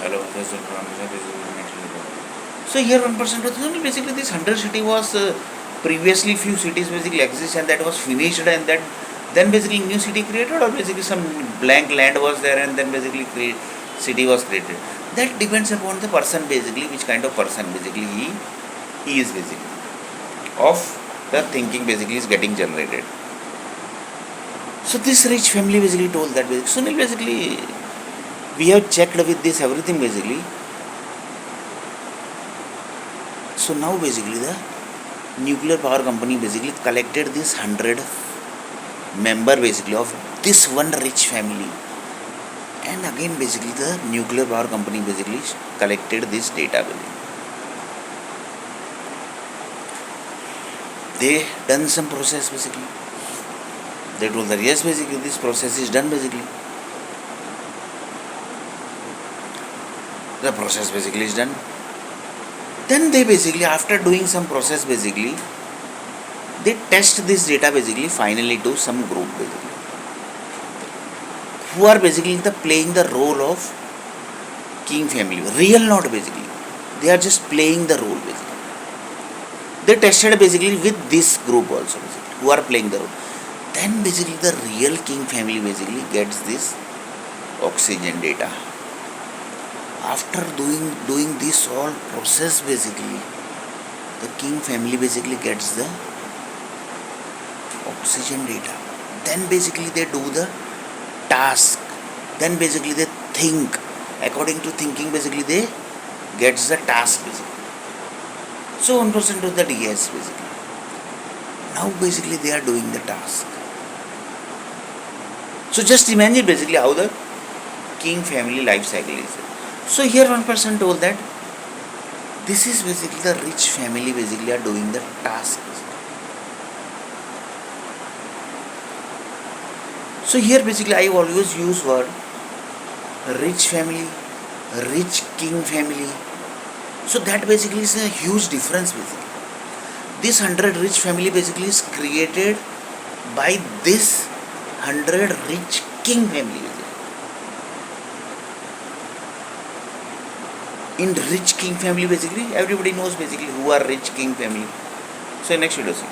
Hello, this is Ramja. This is next level. So here 1% was basically this 100 city was previously few cities basically exist and that was finished and that then basically new city created or basically some blank land was there and then basically city was created. That depends upon the person basically which kind of person basically he is basically of the thinking basically is getting generated. So this rich family basically told that basically Sunil basically we have checked with this everything basically. So now basically the nuclear power company basically collected this 100 member basically of this one rich family, and again basically the nuclear power company basically collected this data basically. They done some process basically. They told that yes basically this process is done basically. The process basically is done. Then they basically after doing some process basically they test this data basically finally to some group basically who are basically playing the role of king family, real not basically, they are just playing the role basically. They tested basically with this group also basically who are playing the role. Then basically the real king family basically gets this oxygen data. After doing this all process basically the king family basically gets the oxygen data. Then basically they do the task. Then basically they think. According to thinking basically they gets the task basically. So 1% of the DS basically. Now basically they are doing the task. So just imagine basically how the king family life cycle is. So here 1% told that this is basically the rich family basically are doing the task. So here basically I always use word rich family, rich king family. So that basically is a huge difference basically. This 100 rich family basically is created by this 100 rich king family basically. In rich king family basically everybody knows basically who are rich king family. So next video see.